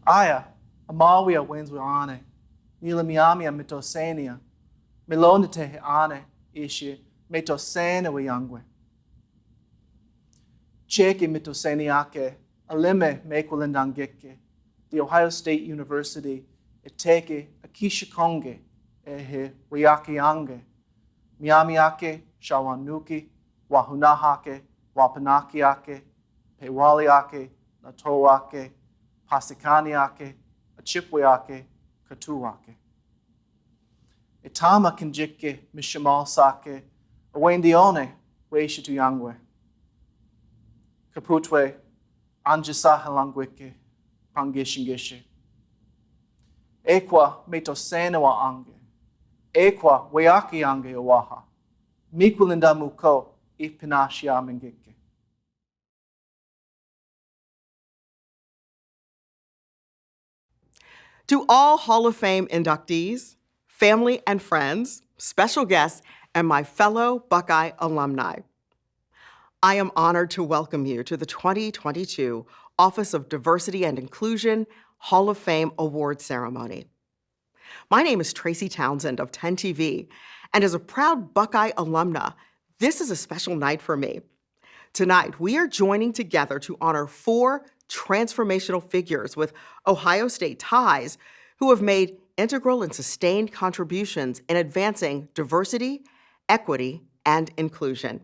Aya, Amawia wins with Ane, Nila Miamia mitosenia, Milone te Ane, Ishi, mitosena we yangwe. Cheke mitoseniake, Alime mekulendangeke, the Ohio State University, Eteke, Akisha Konge, Ehe, Wiakiange, Miamiake, Shawanuki, Wahunahake, Wapanakiake, Pewaliake, Natoake, Pasikaniake, Achipweake, Katuake. Itama Kinjike, Mishamal Sake, Awendione, Weishitu Yangwe. Kaputwe, Anjisa Halangwike, Pangishingishe. Ekwa metosenawa ange. Ekwa weaki ange owaha. Mikulinda muko ipinashia mengike. To all Hall of Fame inductees, family and friends, special guests, and my fellow Buckeye alumni, I am honored to welcome you to the 2022 Office of Diversity and Inclusion Hall of Fame Award Ceremony. My name is Tracy Townsend of 10 TV, and as a proud Buckeye alumna, this is a special night for me. Tonight, we are joining together to honor 4 transformational figures with Ohio State ties who have made integral and sustained contributions in advancing diversity, equity, and inclusion.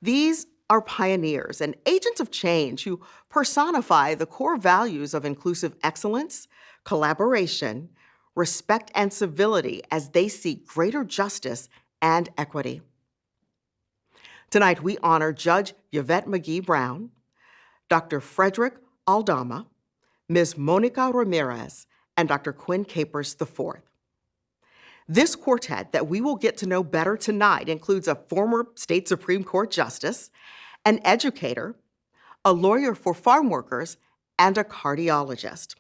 These are pioneers and agents of change who personify the core values of inclusive excellence, collaboration, respect, and civility as they seek greater justice and equity. Tonight, we honor Judge Yvette Mcgee Brown, Dr. Frederick Aldama, Ms. Monica Ramirez, and Dr. Quinn Capers Iv. This quartet that we will get to know better tonight includes a former state Supreme Court justice, an educator, a lawyer for farm workers, and a cardiologist.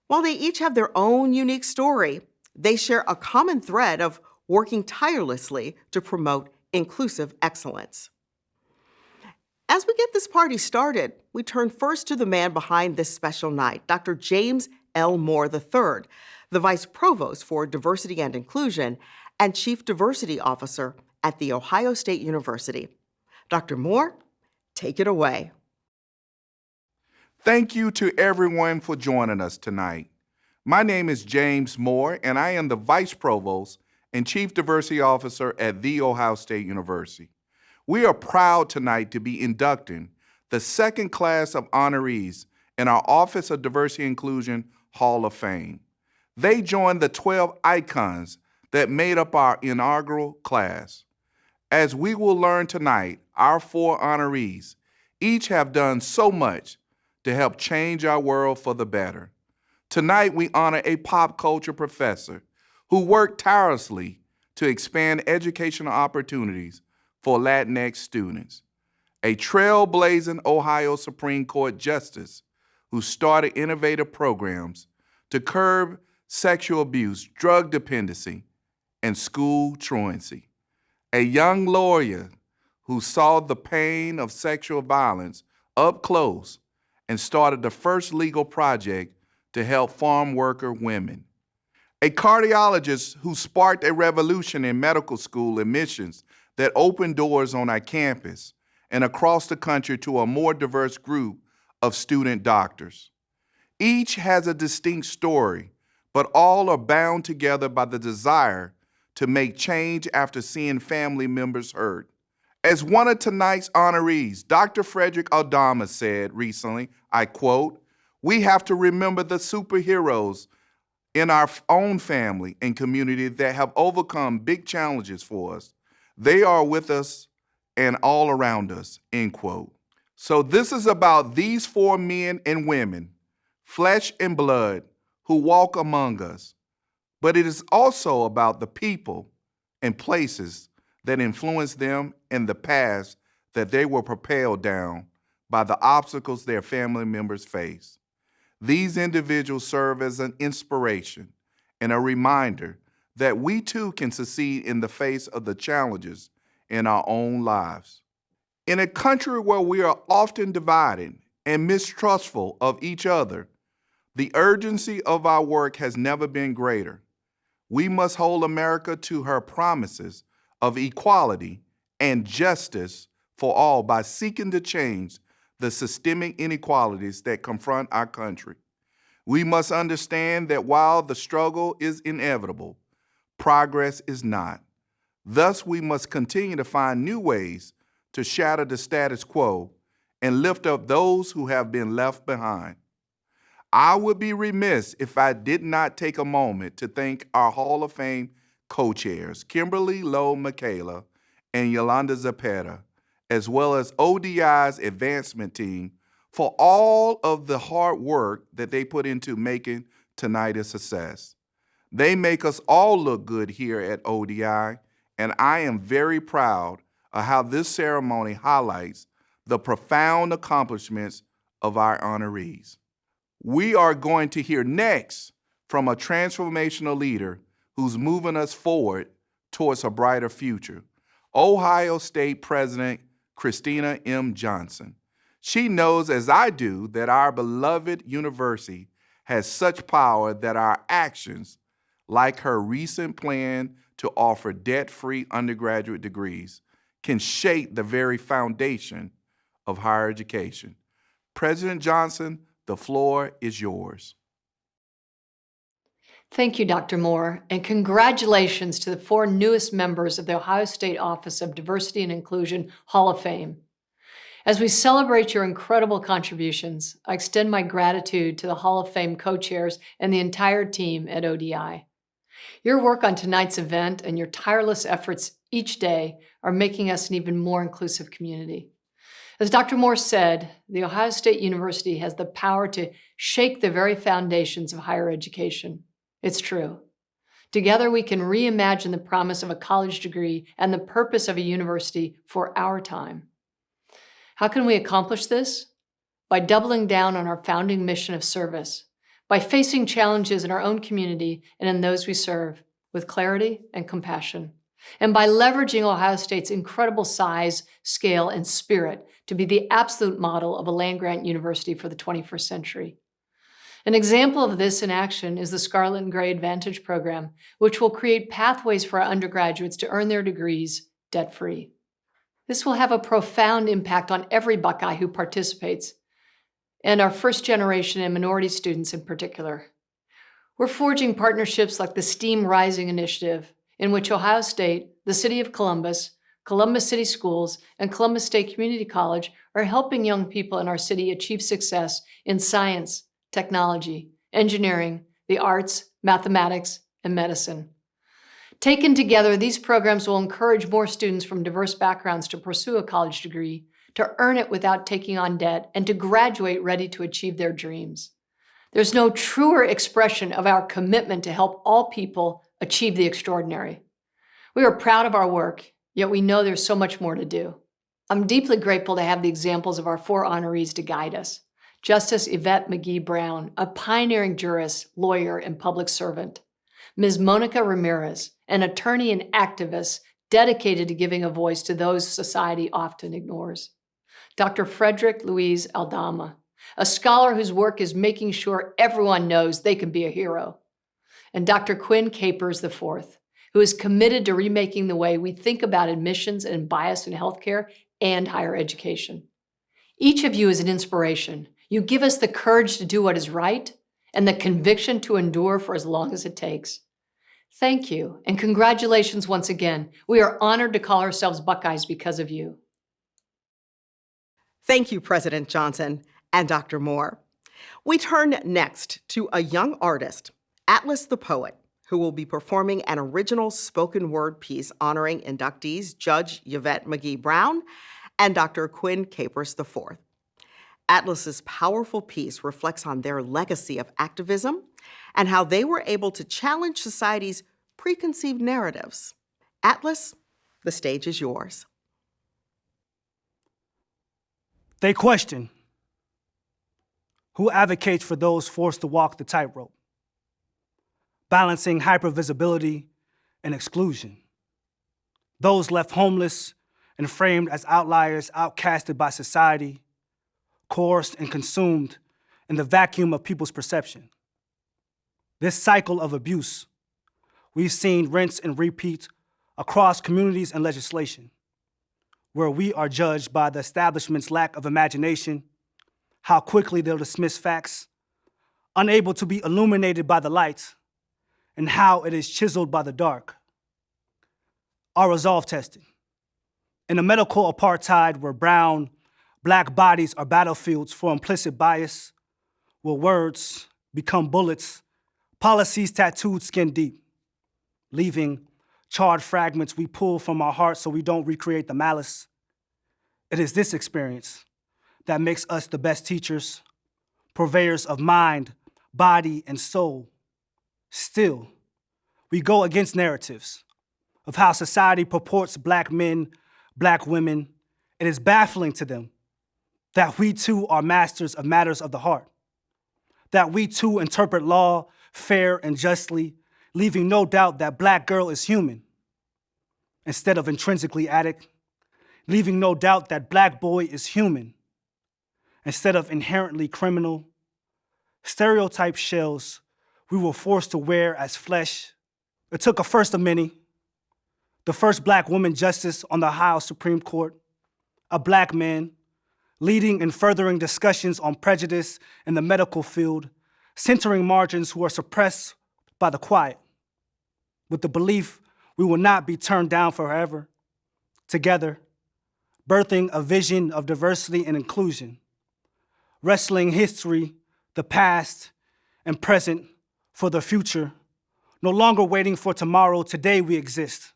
While they each have their own unique story, they share a common thread of working tirelessly to promote inclusive excellence. As we get this party started, we turn first to the man behind this special night, Dr. James L. Moore III, the Vice Provost for Diversity and Inclusion and Chief Diversity Officer at The Ohio State University. Dr. Moore, take it away. Thank you to everyone for joining us tonight. My name is James Moore, and I am the Vice Provost and Chief Diversity Officer at The Ohio State University. We are proud tonight to be inducting the second class of honorees in our Office of Diversity and Inclusion Hall of Fame. They joined the 12 icons that made up our inaugural class. As we will learn tonight, our 4 honorees each have done so much to help change our world for the better. Tonight, we honor a pop culture professor who worked tirelessly to expand educational opportunities for Latinx students, a trailblazing Ohio Supreme Court justice who started innovative programs to curb sexual abuse, drug dependency, and school truancy, a young lawyer who saw the pain of sexual violence up close and started the first legal project to help farm worker women, a cardiologist who sparked a revolution in medical school admissions that opened doors on our campus and across the country to a more diverse group of student doctors. Each has a distinct story, but all are bound together by the desire to make change after seeing family members hurt. As one of tonight's honorees, Dr. Frederick Aldama said recently, I quote, "We have to remember the superheroes in our own family and community that have overcome big challenges for us. They are with us and all around us," end quote. So this is about these 4 men and women, flesh and blood, who walk among us. But it is also about the people and places that influenced them in the past that they were propelled down by the obstacles their family members face. These individuals serve as an inspiration and a reminder that we too can succeed in the face of the challenges in our own lives. In a country where we are often divided and mistrustful of each other, The urgency of our work has never been greater. We must hold America to her promises of equality and justice for all by seeking to change the systemic inequalities that confront our country. We must understand that while the struggle is inevitable, progress is not. Thus, we must continue to find new ways to shatter the status quo and lift up those who have been left behind. I would be remiss if I did not take a moment to thank our Hall of Fame co-chairs, Kimberly Lowe Michaela and Yolanda Zapata, as well as ODI's advancement team for all of the hard work that they put into making tonight a success. They make us all look good here at ODI, and I am very proud of how this ceremony highlights the profound accomplishments of our honorees. We are going to hear next from a transformational leader who's moving us forward towards a brighter future, Ohio State President Christina M. Johnson. She knows, as I do, that our beloved university has such power that our actions, like her recent plan to offer debt-free undergraduate degrees, can shape the very foundation of higher education. President Johnson, the floor is yours. Thank you, Dr. Moore, and congratulations to the 4 newest members of the Ohio State Office of Diversity and Inclusion Hall of Fame. As we celebrate your incredible contributions, I extend my gratitude to the Hall of Fame co-chairs and the entire team at ODI. Your work on tonight's event and your tireless efforts each day are making us an even more inclusive community. As Dr. Moore said, The Ohio State University has the power to shake the very foundations of higher education. It's true. Together, we can reimagine the promise of a college degree and the purpose of a university for our time. How can we accomplish this? By doubling down on our founding mission of service, by facing challenges in our own community and in those we serve with clarity and compassion, and by leveraging Ohio State's incredible size, scale, and spirit to be the absolute model of a land-grant university for the 21st century. An example of this in action is the Scarlet and Gray Advantage program, which will create pathways for our undergraduates to earn their degrees debt-free. This will have a profound impact on every Buckeye who participates, and our first generation and minority students in particular. We're forging partnerships like the STEAM Rising Initiative, in which Ohio State, the City of Columbus, Columbus City Schools, and Columbus State Community College are helping young people in our city achieve success in science, technology, engineering, the arts, mathematics, and medicine. Taken together, these programs will encourage more students from diverse backgrounds to pursue a college degree, to earn it without taking on debt, and to graduate ready to achieve their dreams. There's no truer expression of our commitment to help all people achieve the extraordinary. We are proud of our work, yet we know there's so much more to do. I'm deeply grateful to have the examples of our 4 honorees to guide us. Justice Yvette Mcgee Brown, a pioneering jurist, lawyer, and public servant. Ms. Monica Ramirez, an attorney and activist dedicated to giving a voice to those society often ignores. Dr. Frederick Aldama, a scholar whose work is making sure everyone knows they can be a hero. And Dr. Quinn Capers Iv, who is committed to remaking the way we think about admissions and bias in healthcare and higher education. Each of you is an inspiration. You give us the courage to do what is right and the conviction to endure for as long as it takes. Thank you, and congratulations once again. We are honored to call ourselves Buckeyes because of you. Thank you, President Johnson and Dr. Moore. We turn next to a young artist, Atlas the Poet, who will be performing an original spoken word piece honoring inductees Judge Yvette Mcgee Brown and Dr. Quinn Capers IV. Atlas's powerful piece reflects on their legacy of activism and how they were able to challenge society's preconceived narratives. Atlas, the stage is yours. They question, who advocates for those forced to walk the tightrope, balancing hypervisibility and exclusion, those left homeless and framed as outliers outcasted by society, coerced and consumed in the vacuum of people's perception. This cycle of abuse we've seen rinse and repeat across communities and legislation, where we are judged by the establishment's lack of imagination, how quickly they'll dismiss facts, unable to be illuminated by the light, and how it is chiseled by the dark. Our resolve tested. In a medical apartheid where brown, black bodies are battlefields for implicit bias, where words become bullets, policies tattooed skin deep, leaving charred fragments we pull from our hearts so we don't recreate the malice. It is this experience that makes us the best teachers, purveyors of mind, body, and soul. Still, we go against narratives of how society purports black men, black women. It is baffling to them that we too are masters of matters of the heart, that we too interpret law fair and justly, leaving no doubt that black girl is human instead of intrinsically addict, leaving no doubt that black boy is human instead of inherently criminal. Stereotype shells we were forced to wear as flesh. It took a first of many, the first black woman justice on the Ohio Supreme Court, a black man leading and furthering discussions on prejudice in the medical field, centering margins who are suppressed by the quiet, with the belief we will not be turned down forever. Together, birthing a vision of diversity and inclusion, wrestling history, the past, and present for the future, no longer waiting for tomorrow. Today we exist.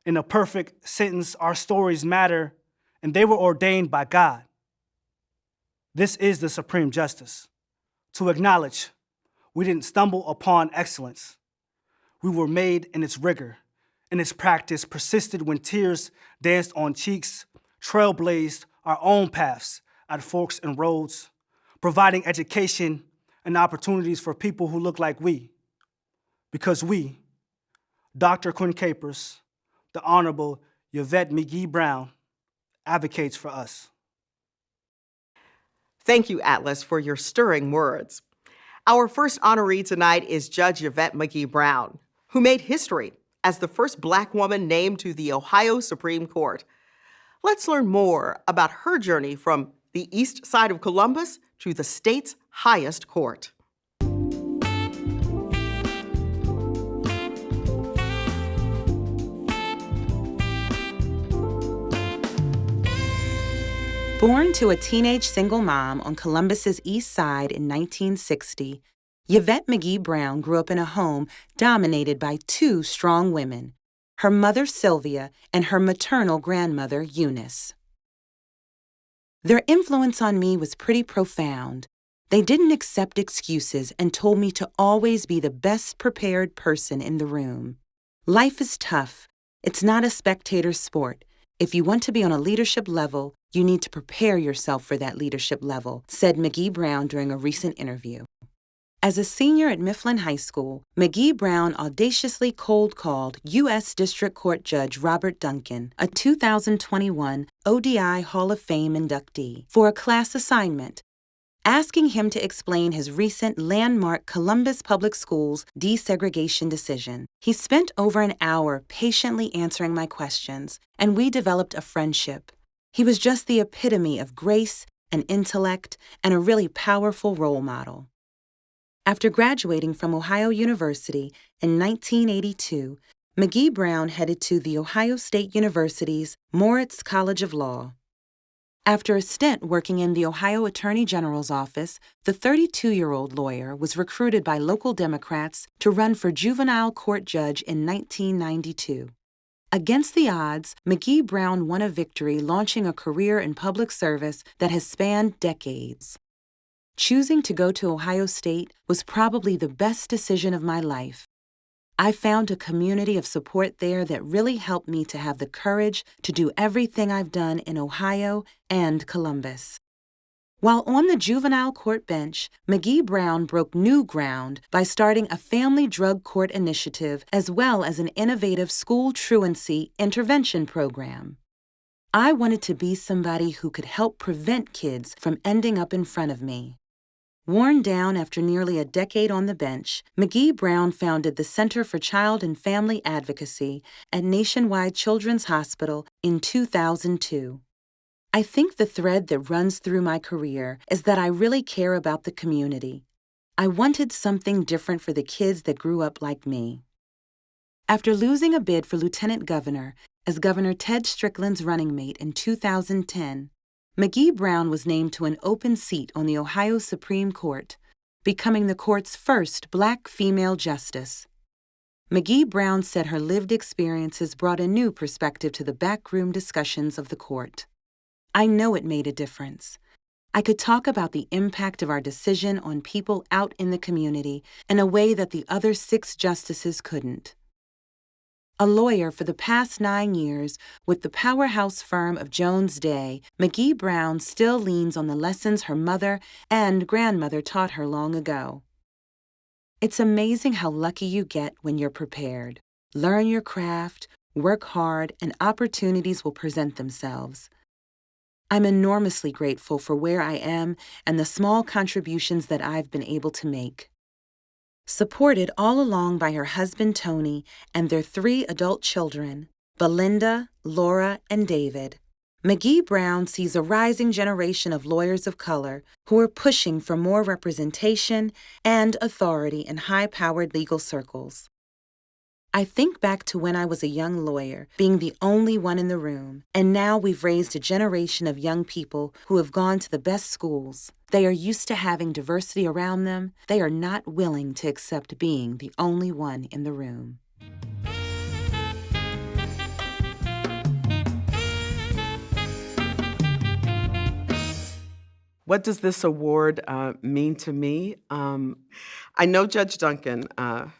In a perfect sentence, our stories matter, and they were ordained by God. This is the supreme justice, to acknowledge we didn't stumble upon excellence. We were made in its rigor, and its practice persisted when tears danced on cheeks, trailblazed our own paths at forks and roads, providing education and opportunities for people who look like we. Because we, Dr. Quinn Capers, the Honorable Yvette Mcgee Brown, advocates for us. Thank you, Atlas, for your stirring words. Our first honoree tonight is Judge Yvette Mcgee Brown, who made history as the first black woman named to the Ohio Supreme Court. Let's learn more about her journey from the east side of Columbus to the state's highest court. Born to a teenage single mom on Columbus's east side in 1960, Yvette Mcgee Brown grew up in a home dominated by two strong women, her mother Sylvia and her maternal grandmother Eunice. Their influence on me was pretty profound. They didn't accept excuses and told me to always be the best prepared person in the room. Life is tough. It's not a spectator sport. If you want to be on a leadership level, you need to prepare yourself for that leadership level, said Mcgee Brown during a recent interview. As a senior at Mifflin High School, Mcgee Brown audaciously cold-called U.S. District Court Judge Robert Duncan, a 2021 ODI Hall of Fame inductee, for a class assignment, asking him to explain his recent landmark Columbus Public Schools desegregation decision. He spent over an hour patiently answering my questions, and we developed a friendship. He was just the epitome of grace and intellect and a really powerful role model. After graduating from Ohio University in 1982, Mcgee Brown headed to The Ohio State University's Moritz College of Law. After a stint working in the Ohio Attorney General's office, the 32-year-old lawyer was recruited by local Democrats to run for juvenile court judge in 1992. Against the odds, Mcgee Brown won a victory, launching a career in public service that has spanned decades. Choosing to go to Ohio State was probably the best decision of my life. I found a community of support there that really helped me to have the courage to do everything I've done in Ohio and Columbus. While on the juvenile court bench, Mcgee Brown broke new ground by starting a family drug court initiative as well as an innovative school truancy intervention program. I wanted to be somebody who could help prevent kids from ending up in front of me. Worn down after nearly a decade on the bench, Mcgee Brown founded the Center for Child and Family Advocacy at Nationwide Children's Hospital in 2002. I think the thread that runs through my career is that I really care about the community. I wanted something different for the kids that grew up like me. After losing a bid for lieutenant governor as Governor Ted Strickland's running mate in 2010, Mcgee Brown was named to an open seat on the Ohio Supreme Court, becoming the court's first Black female justice. Mcgee Brown said her lived experiences brought a new perspective to the backroom discussions of the court. I know it made a difference. I could talk about the impact of our decision on people out in the community in a way that the other 6 justices couldn't. A lawyer for the past 9 years with the powerhouse firm of Jones Day, Mcgee Brown still leans on the lessons her mother and grandmother taught her long ago. It's amazing how lucky you get when you're prepared. Learn your craft, work hard, and opportunities will present themselves. I'm enormously grateful for where I am and the small contributions that I've been able to make. Supported all along by her husband Tony and their 3 adult children, Belinda, Laura, and David, Mcgee Brown sees a rising generation of lawyers of color who are pushing for more representation and authority in high-powered legal circles. I think back to when I was a young lawyer, being the only one in the room, and now we've raised a generation of young people who have gone to the best schools. They are used to having diversity around them. They are not willing to accept being the only one in the room. What does this award mean to me? I know Judge Duncan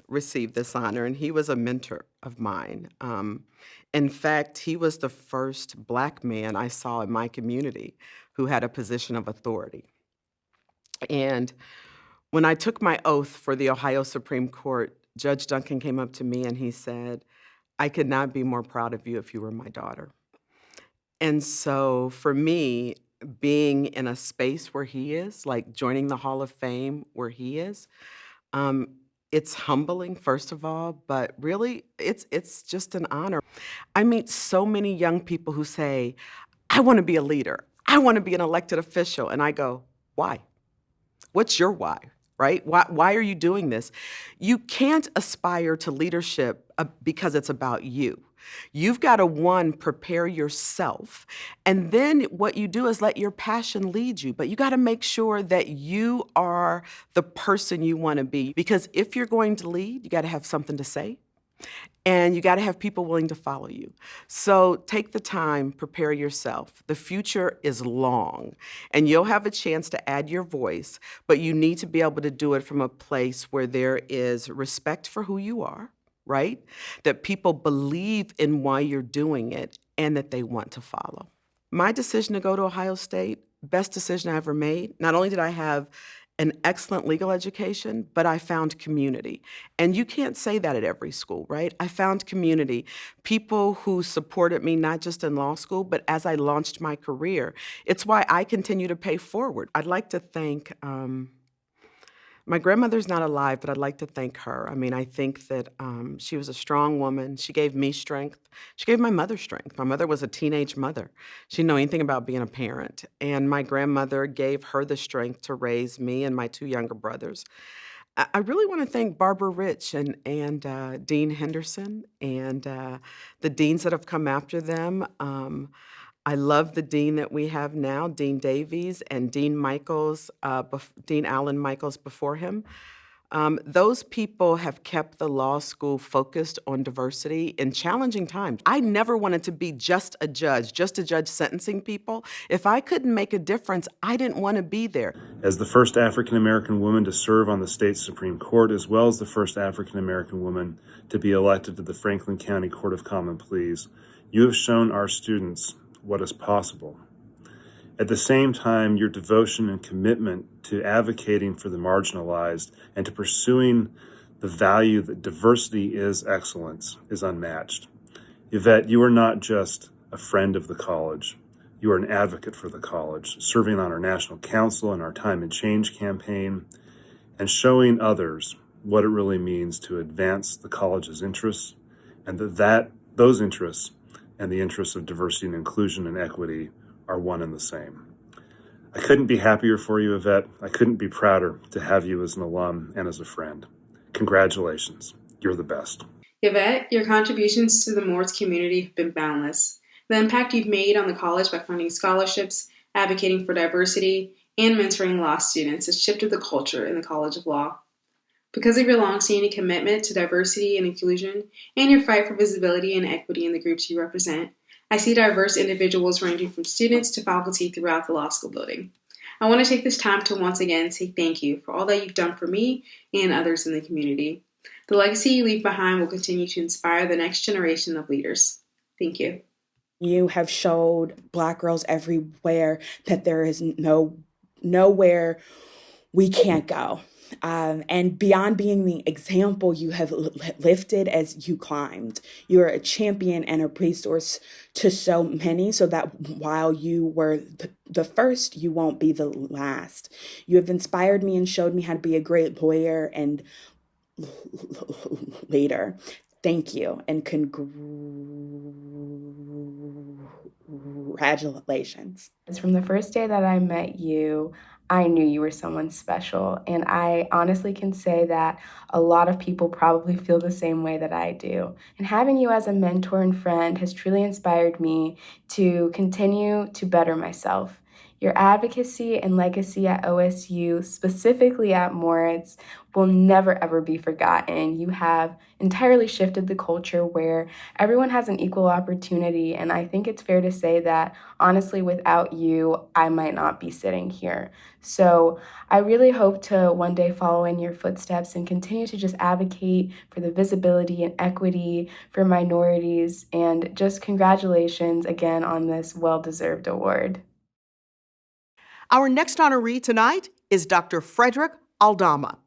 received this honor, and he was a mentor of mine. In fact, he was the first Black man I saw in my community who had a position of authority. And when I took my oath for the Ohio Supreme Court, Judge Duncan came up to me and he said, "I could not be more proud of you if you were my daughter." And so for me, being in a space where he is, like joining the Hall of Fame where he is, it's humbling, first of all, but really it's just an honor. I meet so many young people who say, "I want to be a leader. I want to be an elected official." And I go, "Why? What's your why?" Right? Why are you doing this? You can't aspire to leadership because it's about you. You've got to, 1, prepare yourself. And then what you do is let your passion lead you. But you got to make sure that you are the person you want to be. Because if you're going to lead, you got to have something to say. And you got to have people willing to follow you. So take the time, prepare yourself. The future is long, and you'll have a chance to add your voice, but you need to be able to do it from a place where there is respect for who you are, right? That people believe in why you're doing it and that they want to follow. My decision to go to Ohio State, best decision I ever made. Not only did I have an excellent legal education, but I found community. And you can't say that at every school, right? I found community, people who supported me not just in law school, but as I launched my career. It's why I continue to pay forward. I'd like to thank my grandmother's not alive, but I'd like to thank her. I mean, I think that she was a strong woman. She gave me strength. She gave my mother strength. My mother was a teenage mother. She didn't know anything about being a parent. And my grandmother gave her the strength to raise me and my 2 younger brothers. I really want to thank Barbara Rich and Dean Henderson and the deans that have come after them. I love the dean that we have now, Dean Davies and Dean Michaels, Dean Allen Michaels before him. Those people have kept the law school focused on diversity in challenging times. I never wanted to be just a judge sentencing people. If I couldn't make a difference, I didn't want to be there. As the first African-American woman to serve on the state Supreme Court, as well as the first African-American woman to be elected to the Franklin County Court of Common Pleas, you have shown our students what is possible. At the same time, your devotion and commitment to advocating for the marginalized and to pursuing the value that diversity is excellence is unmatched. Yvette, you are not just a friend of the college, You are an advocate for the college, serving on our national council and our Time and Change campaign, and showing others what it really means to advance the college's interests, and that those interests and the interests of diversity and inclusion and equity are one and the same. I couldn't be happier for you, Yvette. I couldn't be prouder to have you as an alum and as a friend. Congratulations. You're the best. Yvette, your contributions to the Moores community have been boundless. The impact you've made on the college by funding scholarships, advocating for diversity, and mentoring law students has shifted the culture in the College of Law. Because of your long-standing commitment to diversity and inclusion and your fight for visibility and equity in the groups you represent, I see diverse individuals ranging from students to faculty throughout the law school building. I want to take this time to once again say thank you for all that you've done for me and others in the community. The legacy you leave behind will continue to inspire the next generation of leaders. Thank you. You have showed Black girls everywhere that there is nowhere we can't go. And beyond being the example you have lifted as you climbed, you are a champion and a resource to so many, so that while you were the first, you won't be the last. You have inspired me and showed me how to be a great lawyer and leader. Thank you and congratulations. From the first day that I met you, I knew you were someone special, and I honestly can say that a lot of people probably feel the same way that I do. And having you as a mentor and friend has truly inspired me to continue to better myself. Your advocacy and legacy at OSU, specifically at Moritz, will never ever be forgotten. You have entirely shifted the culture where everyone has an equal opportunity, and I think it's fair to say that, honestly, without you, I might not be sitting here. So I really hope to one day follow in your footsteps and continue to just advocate for the visibility and equity for minorities, and just congratulations again on this well-deserved award. Our next honoree tonight is Dr. Frederick Aldama,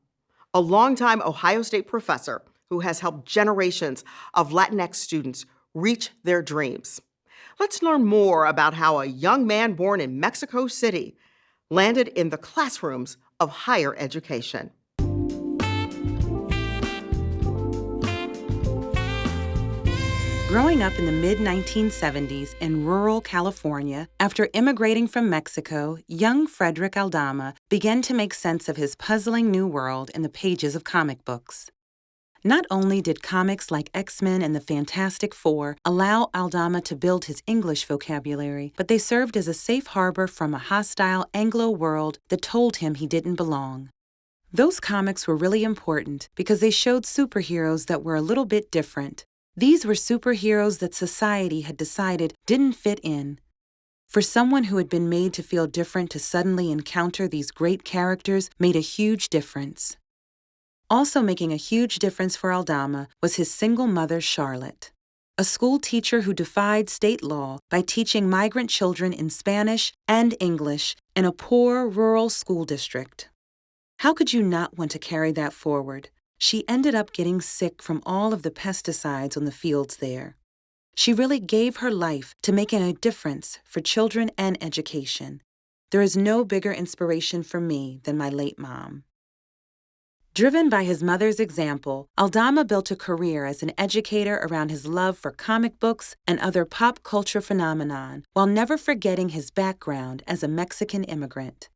a longtime Ohio State professor who has helped generations of Latinx students reach their dreams. Let's learn more about how a young man born in Mexico City landed in the classrooms of higher education. Growing up in the mid-1970s in rural California, after immigrating from Mexico, young Frederick Aldama began to make sense of his puzzling new world in the pages of comic books. Not only did comics like X-Men and the Fantastic Four allow Aldama to build his English vocabulary, but they served as a safe harbor from a hostile Anglo world that told him he didn't belong. Those comics were really important because they showed superheroes that were a little bit different. These were superheroes that society had decided didn't fit in. For someone who had been made to feel different to suddenly encounter these great characters made a huge difference. Also making a huge difference for Aldama was his single mother, Charlotte, a school teacher who defied state law by teaching migrant children in Spanish and English in a poor rural school district. How could you not want to carry that forward? She ended up getting sick from all of the pesticides on the fields there. She really gave her life to making a difference for children and education. There is no bigger inspiration for me than my late mom. Driven by his mother's example, Aldama built a career as an educator around his love for comic books and other pop culture phenomenon, while never forgetting his background as a Mexican immigrant.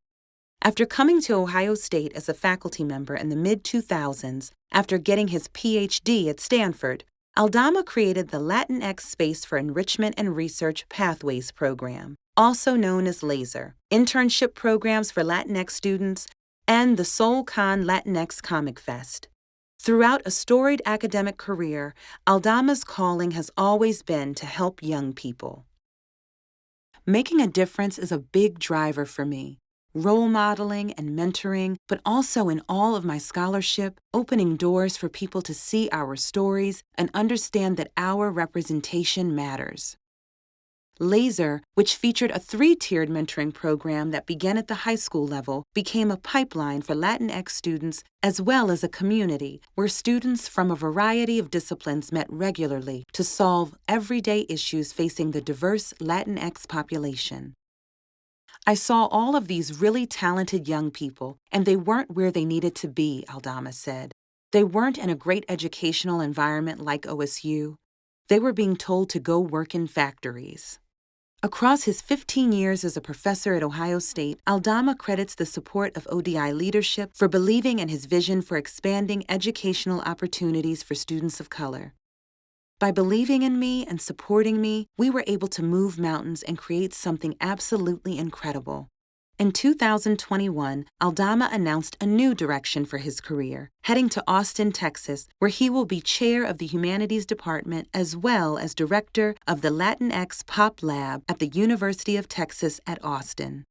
After coming to Ohio State as a faculty member in the mid-2000s, after getting his PhD at Stanford, Aldama created the Latinx Space for Enrichment and Research Pathways program, also known as LASER, internship programs for Latinx students, and the SoulCon Latinx Comic Fest. Throughout a storied academic career, Aldama's calling has always been to help young people. Making a difference is a big driver for me. Role modeling and mentoring, but also in all of my scholarship, opening doors for people to see our stories and understand that our representation matters. Laser, which featured a 3-tiered mentoring program that began at the high school level, became a pipeline for Latinx students as well as a community where students from a variety of disciplines met regularly to solve everyday issues facing the diverse Latinx population. I saw all of these really talented young people, and they weren't where they needed to be, Aldama said. They weren't in a great educational environment like OSU. They were being told to go work in factories. Across his 15 years as a professor at Ohio State, Aldama credits the support of ODI leadership for believing in his vision for expanding educational opportunities for students of color. By believing in me and supporting me, we were able to move mountains and create something absolutely incredible. In 2021, Aldama announced a new direction for his career, heading to Austin, Texas, where he will be chair of the Humanities Department as well as director of the Latinx Pop Lab at the University of Texas at Austin.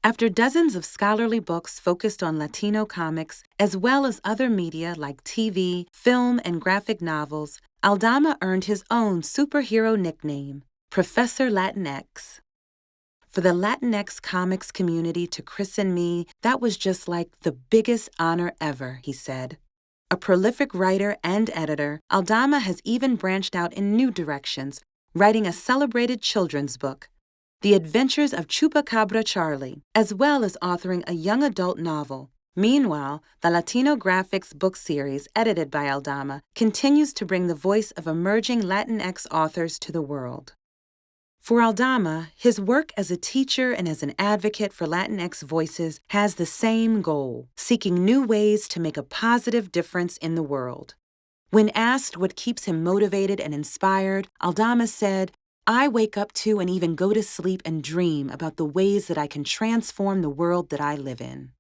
After dozens of scholarly books focused on Latino comics, as well as other media like TV, film, and graphic novels, Aldama earned his own superhero nickname, Professor Latinx. For the Latinx comics community to christen me, that was just like the biggest honor ever, he said. A prolific writer and editor, Aldama has even branched out in new directions, writing a celebrated children's book, The Adventures of Chupacabra Charlie, as well as authoring a young adult novel. Meanwhile, the Latino Graphics book series, edited by Aldama, continues to bring the voice of emerging Latinx authors to the world. For Aldama, his work as a teacher and as an advocate for Latinx voices has the same goal, seeking new ways to make a positive difference in the world. When asked what keeps him motivated and inspired, Aldama said, "I wake up to and even go to sleep and dream about the ways that I can transform the world that I live in."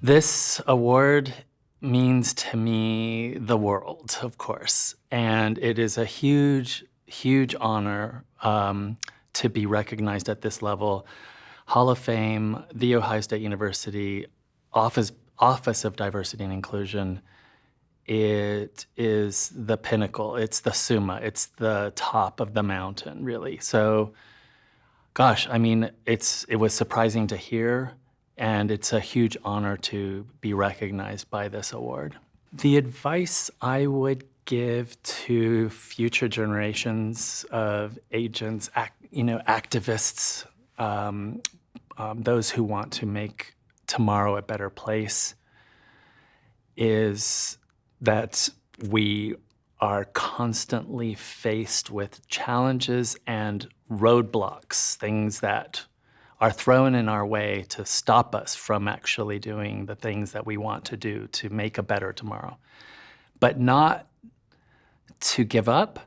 This award means to me the world, of course, and it is a huge, huge honor to be recognized at this level. Hall of Fame, The Ohio State University, Office of Diversity and Inclusion, it is the pinnacle, it's the summa, it's the top of the mountain, really. So, gosh, I mean, it was surprising to hear, and it's a huge honor to be recognized by this award. The advice I would give to future generations of agents, activists, those who want to make tomorrow a better place, is that we are constantly faced with challenges and roadblocks, things that are thrown in our way to stop us from actually doing the things that we want to do to make a better tomorrow. But not to give up,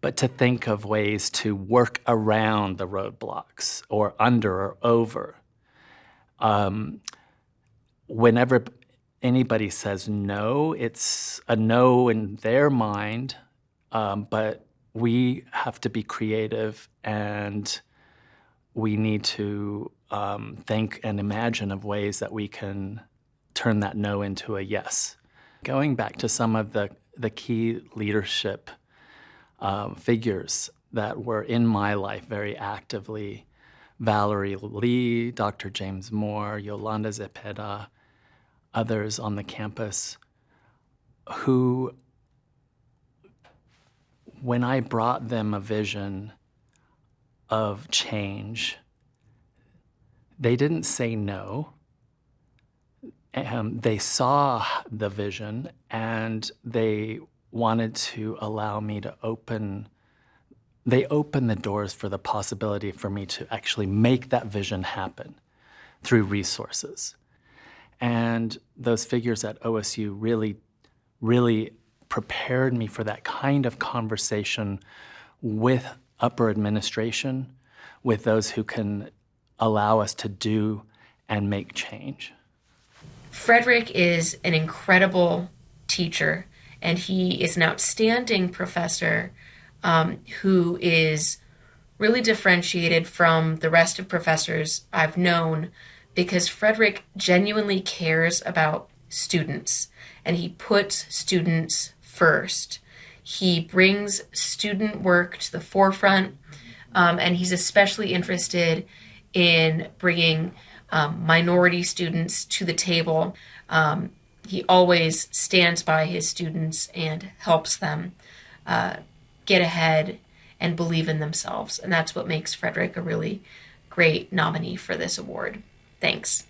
but to think of ways to work around the roadblocks or under or over. Whenever anybody says no, it's a no in their mind, but we have to be creative, and we need to think and imagine of ways that we can turn that no into a yes. Going back to some of the key leadership figures that were in my life very actively, Valerie Lee, Dr. James Moore, Yolanda Zepeda, others on the campus, who, when I brought them a vision of change, they didn't say no. They saw the vision, and they wanted to allow me to opened the doors for the possibility for me to actually make that vision happen through resources. And those figures at OSU really, really prepared me for that kind of conversation with upper administration, with those who can allow us to do and make change. Frederick is an incredible teacher, and he is an outstanding professor who is really differentiated from the rest of professors I've known, because Frederick genuinely cares about students, and he puts students first. He brings student work to the forefront, and he's especially interested in bringing minority students to the table. He always stands by his students and helps them get ahead and believe in themselves. And that's what makes Frederick a really great nominee for this award. Thanks.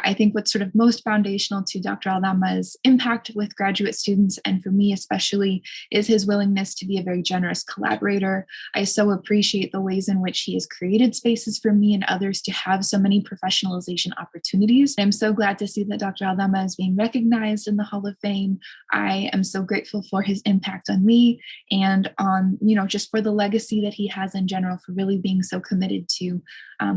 I think what's sort of most foundational to Dr. Aldama's impact with graduate students, and for me especially, is his willingness to be a very generous collaborator. I so appreciate the ways in which he has created spaces for me and others to have so many professionalization opportunities. I'm so glad to see that Dr. Aldama is being recognized in the Hall of Fame. I am so grateful for his impact on me and on, just for the legacy that he has in general, for really being so committed to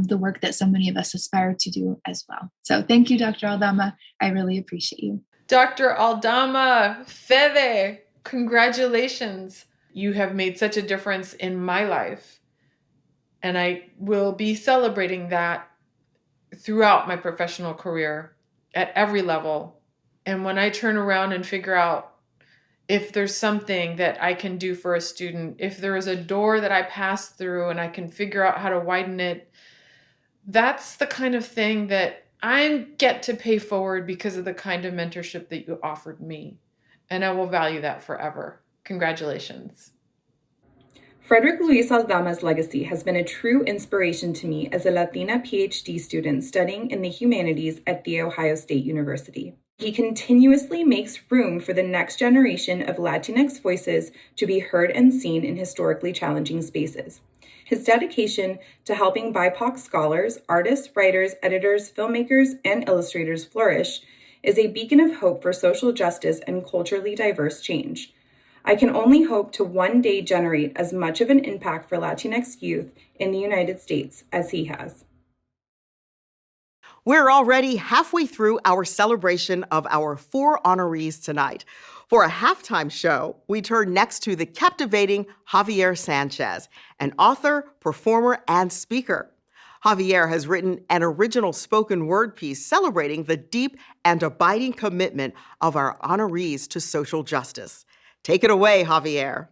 the work that so many of us aspire to do as well. So thank you, Dr. Aldama. I really appreciate you. Dr. Aldama, Fede, congratulations. You have made such a difference in my life. And I will be celebrating that throughout my professional career at every level. And when I turn around and figure out if there's something that I can do for a student, if there is a door that I pass through and I can figure out how to widen it, that's the kind of thing that I get to pay forward because of the kind of mentorship that you offered me. And I will value that forever. Congratulations. Frederick Luis Aldama's legacy has been a true inspiration to me as a Latina PhD student studying in the humanities at The Ohio State University. He continuously makes room for the next generation of Latinx voices to be heard and seen in historically challenging spaces. His dedication to helping BIPOC scholars, artists, writers, editors, filmmakers, and illustrators flourish is a beacon of hope for social justice and culturally diverse change. I can only hope to one day generate as much of an impact for Latinx youth in the United States as he has. We're already halfway through our celebration of our 4 honorees tonight. For a halftime show, we turn next to the captivating Javier Sanchez, an author, performer, and speaker. Javier has written an original spoken word piece celebrating the deep and abiding commitment of our honorees to social justice. Take it away, Javier.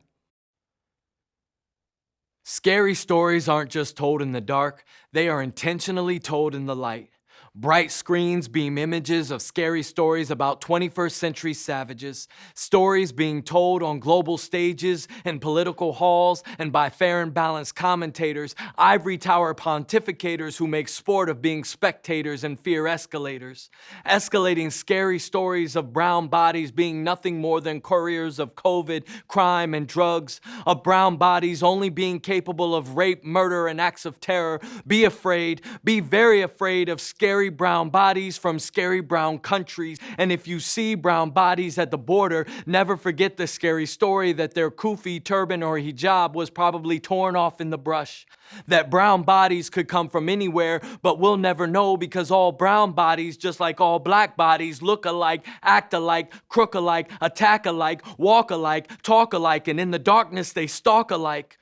Scary stories aren't just told in the dark, they are intentionally told in the light. Bright screens beam images of scary stories about 21st century savages, stories being told on global stages and political halls and by fair and balanced commentators, ivory tower pontificators who make sport of being spectators and fear escalators. Escalating scary stories of brown bodies being nothing more than couriers of COVID, crime, and drugs, of brown bodies only being capable of rape, murder, and acts of terror. Be afraid, be very afraid of scary brown bodies from scary brown countries. And if you see brown bodies at the border, never forget the scary story that their kufi, turban, or hijab was probably torn off in the brush. That brown bodies could come from anywhere, but we'll never know because all brown bodies, just like all black bodies, look alike, act alike, crook alike, attack alike, walk alike, talk alike, and in the darkness they stalk alike.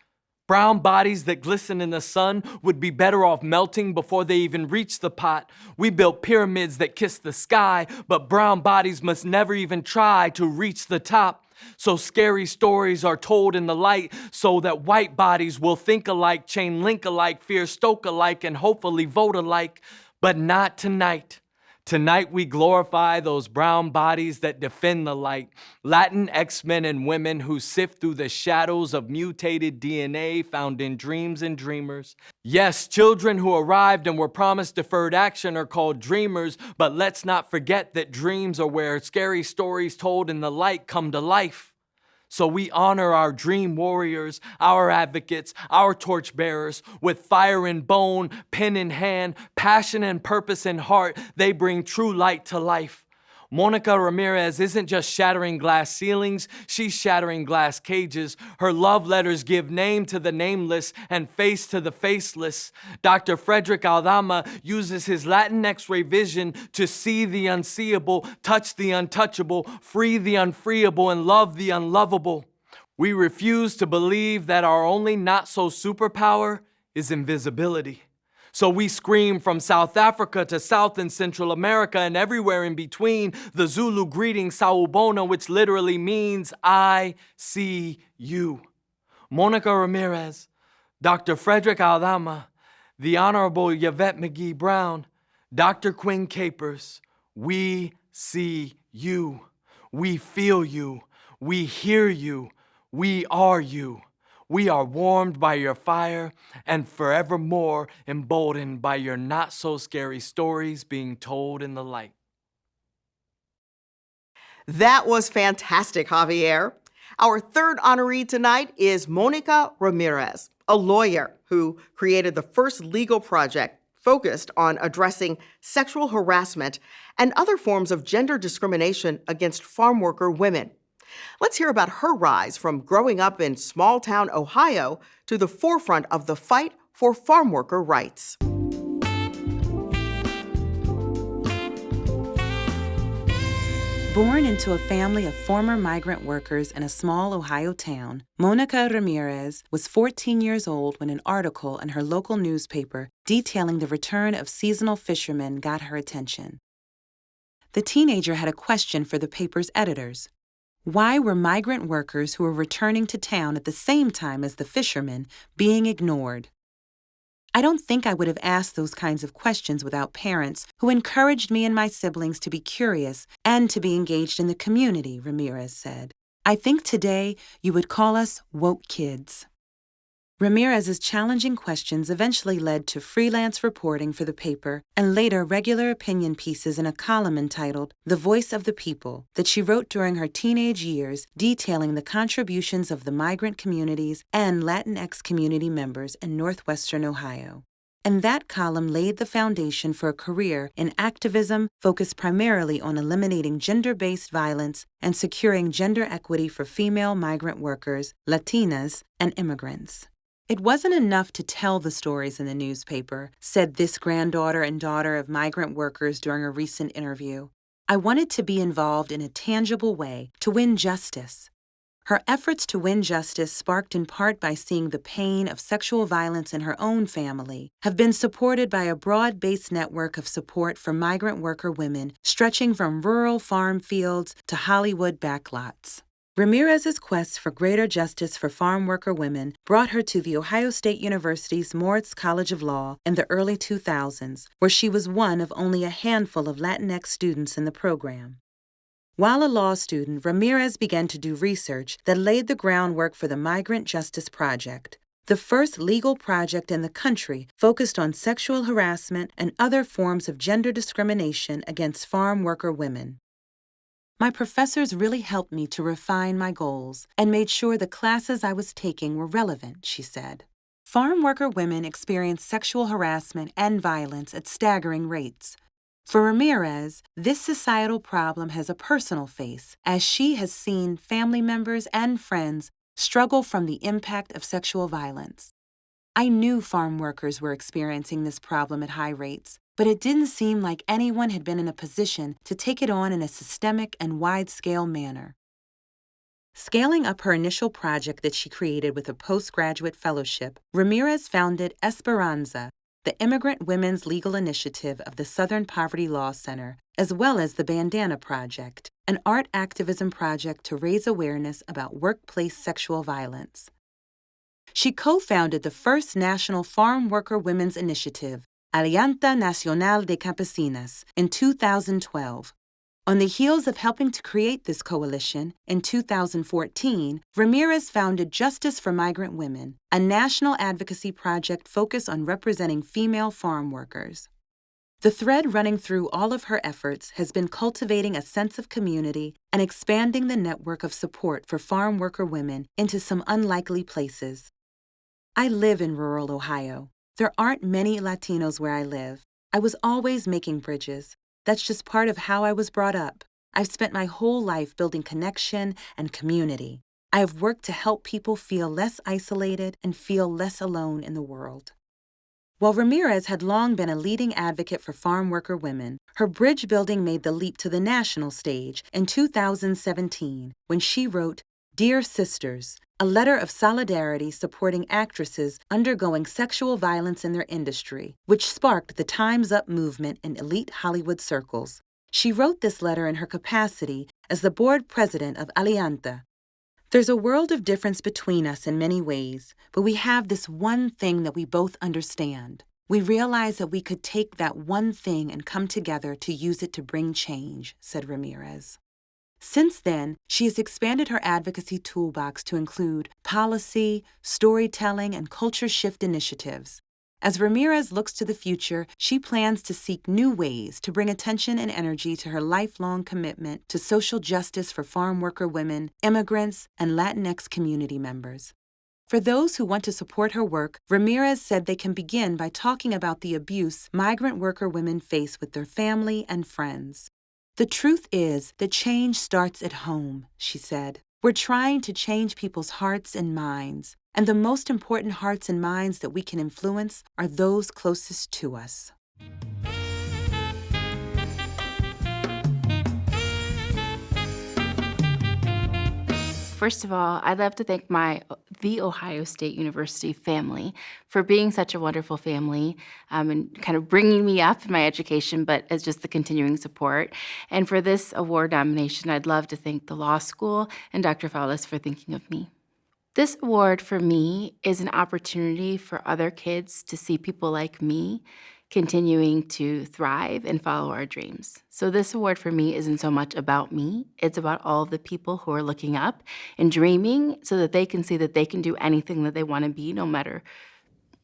Brown bodies that glisten in the sun would be better off melting before they even reach the pot. We built pyramids that kiss the sky, but brown bodies must never even try to reach the top. So scary stories are told in the light so that white bodies will think alike, chain link alike, fear stoke alike, and hopefully vote alike. But not tonight. Tonight we glorify those brown bodies that defend the light. Latin X-men and women who sift through the shadows of mutated DNA found in dreams and dreamers. Yes, children who arrived and were promised deferred action are called dreamers, but let's not forget that dreams are where scary stories told in the light come to life. So we honor our dream warriors, our advocates, our torchbearers. With fire in bone, pen in hand, passion and purpose in heart, they bring true light to life. Monica Ramirez isn't just shattering glass ceilings, she's shattering glass cages. Her love letters give name to the nameless and face to the faceless. Dr. Frederick Aldama uses his Latin X-ray vision to see the unseeable, touch the untouchable, free the unfreeable, and love the unlovable. We refuse to believe that our only not-so-superpower is invisibility. So we scream from South Africa to South and Central America and everywhere in between the Zulu Greetings, Sawubona, which literally means I see you. Monica Ramirez, Dr. Frederick Aldama, the Honorable Yvette Mcgee Brown, Dr. Quinn Capers, we see you. We feel you. We hear you. We are you. We are warmed by your fire and forevermore emboldened by your not-so-scary stories being told in the light. That was fantastic, Javier. Our third honoree tonight is Monica Ramirez, a lawyer who created the first legal project focused on addressing sexual harassment and other forms of gender discrimination against farm worker women. Let's hear about her rise from growing up in small-town Ohio to the forefront of the fight for farm worker rights. Born into a family of former migrant workers in a small Ohio town, Monica Ramirez was 14 years old when an article in her local newspaper detailing the return of seasonal fishermen got her attention. The teenager had a question for the paper's editors. Why were migrant workers who were returning to town at the same time as the fishermen being ignored? I don't think I would have asked those kinds of questions without parents who encouraged me and my siblings to be curious and to be engaged in the community, Ramirez said. I think today you would call us woke kids. Ramirez's challenging questions eventually led to freelance reporting for the paper and later regular opinion pieces in a column entitled The Voice of the People that she wrote during her teenage years detailing the contributions of the migrant communities and Latinx community members in northwestern Ohio. And that column laid the foundation for a career in activism focused primarily on eliminating gender-based violence and securing gender equity for female migrant workers, Latinas, and immigrants. It wasn't enough to tell the stories in the newspaper, said this granddaughter and daughter of migrant workers during a recent interview. I wanted to be involved in a tangible way to win justice. Her efforts to win justice, sparked in part by seeing the pain of sexual violence in her own family, have been supported by a broad-based network of support for migrant worker women stretching from rural farm fields to Hollywood backlots. Ramirez's quest for greater justice for farm worker women brought her to The Ohio State University's Moritz College of Law in the early 2000s, where she was one of only a handful of Latinx students in the program. While a law student, Ramirez began to do research that laid the groundwork for the Migrant Justice Project, the first legal project in the country focused on sexual harassment and other forms of gender discrimination against farm worker women. My professors really helped me to refine my goals and made sure the classes I was taking were relevant, she said. Farm worker women experience sexual harassment and violence at staggering rates. For Ramirez, this societal problem has a personal face, as she has seen family members and friends struggle from the impact of sexual violence. I knew farm workers were experiencing this problem at high rates, but it didn't seem like anyone had been in a position to take it on in a systemic and wide-scale manner. Scaling up her initial project that she created with a postgraduate fellowship, Ramirez founded Esperanza, the Immigrant Women's Legal Initiative of the Southern Poverty Law Center, as well as the Bandana Project, an art activism project to raise awareness about workplace sexual violence. She co-founded the first national farm worker women's initiative, Alianza Nacional de Campesinas, in 2012. On the heels of helping to create this coalition, in 2014, Ramirez founded Justice for Migrant Women, a national advocacy project focused on representing female farm workers. The thread running through all of her efforts has been cultivating a sense of community and expanding the network of support for farm worker women into some unlikely places. I live in rural Ohio. There aren't many Latinos where I live. I was always making bridges. That's just part of how I was brought up. I've spent my whole life building connection and community. I have worked to help people feel less isolated and feel less alone in the world. While Ramirez had long been a leading advocate for farm worker women, her bridge building made the leap to the national stage in 2017 when she wrote Dear Sisters, a letter of solidarity supporting actresses undergoing sexual violence in their industry, which sparked the Time's Up movement in elite Hollywood circles. She wrote this letter in her capacity as the board president of Alianza. There's a world of difference between us in many ways, but we have this one thing that we both understand. We realize that we could take that one thing and come together to use it to bring change, said Ramirez. Since then, she has expanded her advocacy toolbox to include policy, storytelling, and culture shift initiatives. As Ramirez looks to the future, she plans to seek new ways to bring attention and energy to her lifelong commitment to social justice for farm worker women, immigrants, and Latinx community members. For those who want to support her work, Ramirez said they can begin by talking about the abuse migrant worker women face with their family and friends. The truth is that change starts at home, she said. We're trying to change people's hearts and minds, and the most important hearts and minds that we can influence are those closest to us. First of all, I'd love to thank the Ohio State University family for being such a wonderful family and kind of bringing me up in my education, but as just the continuing support. And for this award nomination, I'd love to thank the law school and Dr. Fowles for thinking of me. This award for me is an opportunity for other kids to see people like me continuing to thrive and follow our dreams. So this award for me isn't so much about me, it's about all of the people who are looking up and dreaming so that they can see that they can do anything that they want to be, no matter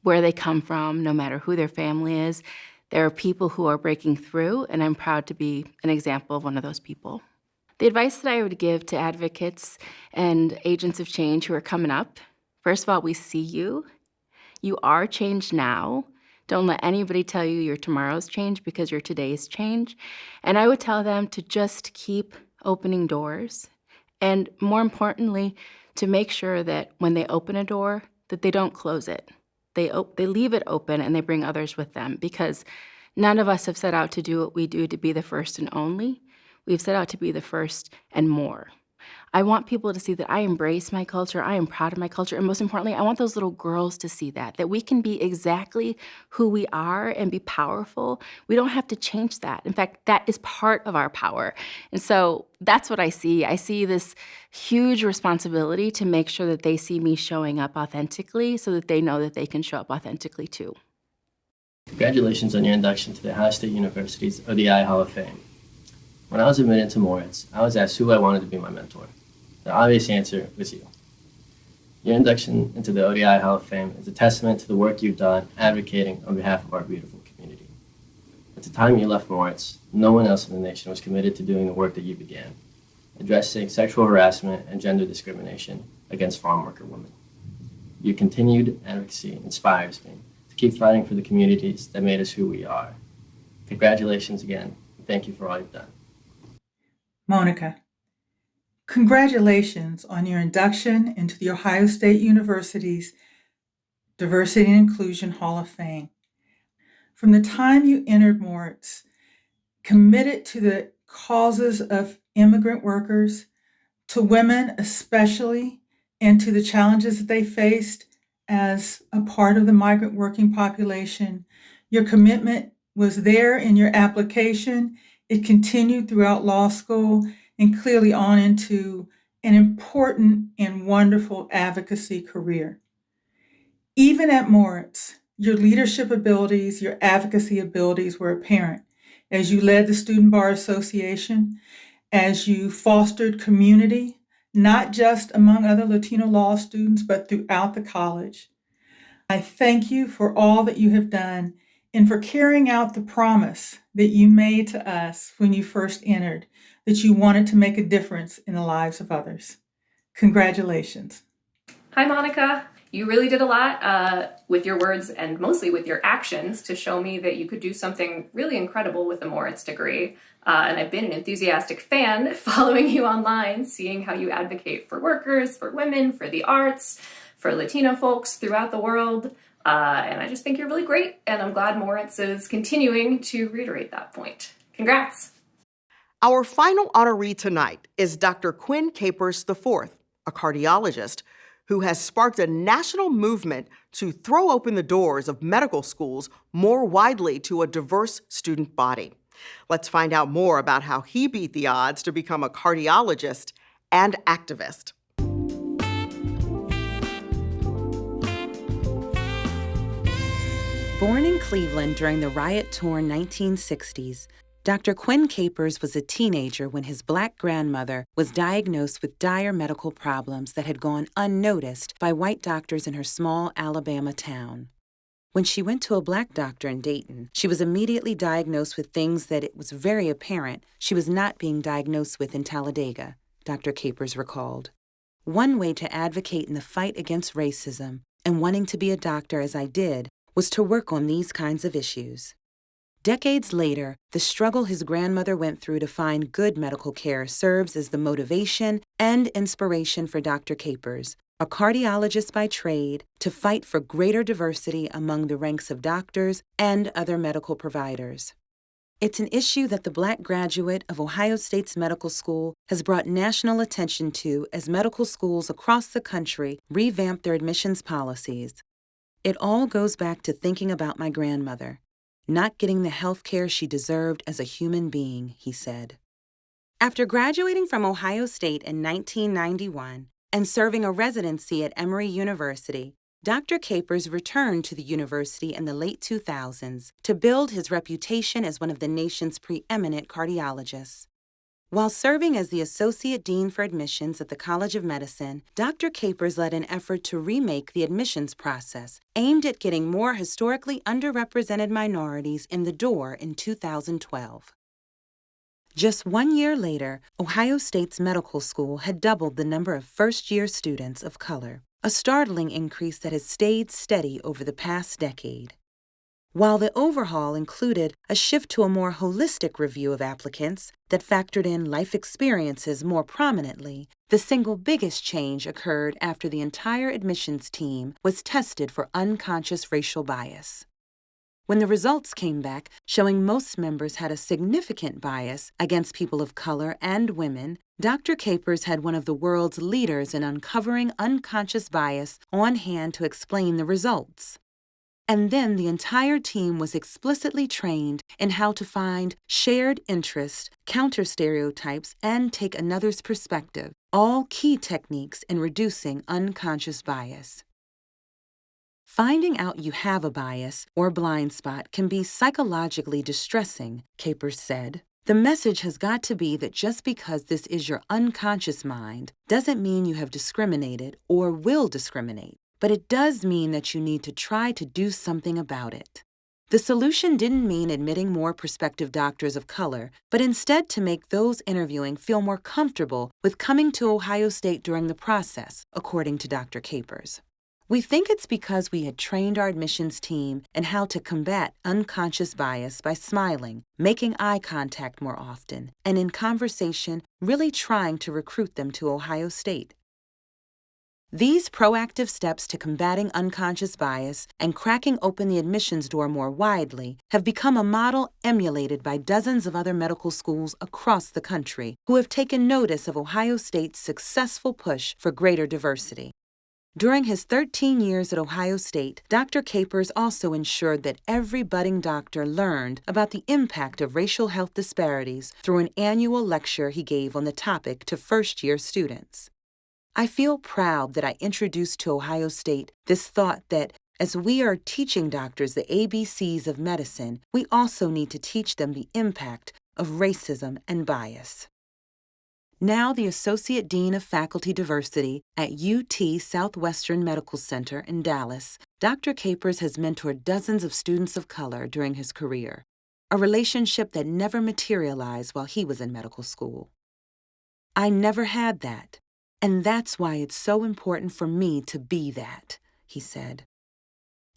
where they come from, no matter who their family is. There are people who are breaking through, and I'm proud to be an example of one of those people. The advice that I would give to advocates and agents of change who are coming up, first of all, we see you. You are change now. Don't let anybody tell you your tomorrow's change because your today's change. And I would tell them to just keep opening doors. And more importantly, to make sure that when they open a door, that they don't close it. They leave it open and they bring others with them, because none of us have set out to do what we do to be the first and only. We've set out to be the first and more. I want people to see that I embrace my culture, I am proud of my culture, and most importantly, I want those little girls to see that we can be exactly who we are and be powerful. We don't have to change that. In fact, that is part of our power. And so that's what I see. I see this huge responsibility to make sure that they see me showing up authentically so that they know that they can show up authentically too. Congratulations on your induction to the Ohio State University's ODI Hall of Fame. When I was admitted to Moritz, I was asked who I wanted to be my mentor. The obvious answer was you. Your induction into the ODI Hall of Fame is a testament to the work you've done advocating on behalf of our beautiful community. At the time you left Moritz, no one else in the nation was committed to doing the work that you began, addressing sexual harassment and gender discrimination against farm worker women. Your continued advocacy inspires me to keep fighting for the communities that made us who we are. Congratulations again, and thank you for all you've done. Monica, congratulations on your induction into the Ohio State University's Diversity and Inclusion Hall of Fame. From the time you entered Moritz, committed to the causes of immigrant workers, to women especially, and to the challenges that they faced as a part of the migrant working population, your commitment was there in your application. It continued throughout law school and clearly on into an important and wonderful advocacy career. Even at Moritz, your leadership abilities, your advocacy abilities were apparent as you led the Student Bar Association, as you fostered community, not just among other Latino law students, but throughout the college. I thank you for all that you have done and for carrying out the promise that you made to us when you first entered, that you wanted to make a difference in the lives of others. Congratulations. Hi, Monica. You really did a lot with your words and mostly with your actions to show me that you could do something really incredible with a Moritz degree. And I've been an enthusiastic fan following you online, seeing how you advocate for workers, for women, for the arts, for Latino folks throughout the world. And I just think you're really great, and I'm glad Moritz is continuing to reiterate that point. Congrats. Our final honoree tonight is Dr. Quinn Capers IV. a cardiologist who has sparked a national movement to throw open the doors of medical schools more widely to a diverse student body. Let's find out more about how he beat the odds to become a cardiologist and activist. Born in Cleveland during the riot-torn 1960s, Dr. Quinn Capers was a teenager when his Black grandmother was diagnosed with dire medical problems that had gone unnoticed by white doctors in her small Alabama town. When she went to a Black doctor in Dayton, she was immediately diagnosed with things that it was very apparent she was not being diagnosed with in Talladega, Dr. Capers recalled. One way to advocate in the fight against racism, and wanting to be a doctor as I did, was to work on these kinds of issues. Decades later, the struggle his grandmother went through to find good medical care serves as the motivation and inspiration for Dr. Capers, a cardiologist by trade, to fight for greater diversity among the ranks of doctors and other medical providers. It's an issue that the Black graduate of Ohio State's medical school has brought national attention to as medical schools across the country revamp their admissions policies. It all goes back to thinking about my grandmother, not getting the health care she deserved as a human being, he said. After graduating from Ohio State in 1991 and serving a residency at Emory University, Dr. Capers returned to the university in the late 2000s to build his reputation as one of the nation's preeminent cardiologists. While serving as the Associate Dean for Admissions at the College of Medicine, Dr. Capers led an effort to remake the admissions process aimed at getting more historically underrepresented minorities in the door in 2012. Just 1 year later, Ohio State's medical school had doubled the number of first-year students of color, a startling increase that has stayed steady over the past decade. While the overhaul included a shift to a more holistic review of applicants that factored in life experiences more prominently, the single biggest change occurred after the entire admissions team was tested for unconscious racial bias. When the results came back showing most members had a significant bias against people of color and women, Dr. Capers had one of the world's leaders in uncovering unconscious bias on hand to explain the results. And then the entire team was explicitly trained in how to find shared interests, counter stereotypes, and take another's perspective, all key techniques in reducing unconscious bias. Finding out you have a bias or blind spot can be psychologically distressing, Capers said. The message has got to be that just because this is your unconscious mind doesn't mean you have discriminated or will discriminate. But it does mean that you need to try to do something about it. The solution didn't mean admitting more prospective doctors of color, but instead to make those interviewing feel more comfortable with coming to Ohio State during the process, according to Dr. Capers. We think it's because we had trained our admissions team in how to combat unconscious bias by smiling, making eye contact more often, and in conversation, really trying to recruit them to Ohio State. These proactive steps to combating unconscious bias and cracking open the admissions door more widely have become a model emulated by dozens of other medical schools across the country who have taken notice of Ohio State's successful push for greater diversity. During his 13 years at Ohio State, Dr. Capers also ensured that every budding doctor learned about the impact of racial health disparities through an annual lecture he gave on the topic to first-year students. I feel proud that I introduced to Ohio State this thought that as we are teaching doctors the ABCs of medicine, we also need to teach them the impact of racism and bias. Now the Associate Dean of Faculty Diversity at UT Southwestern Medical Center in Dallas, Dr. Capers has mentored dozens of students of color during his career, a relationship that never materialized while he was in medical school. I never had that. And that's why it's so important for me to be that, he said.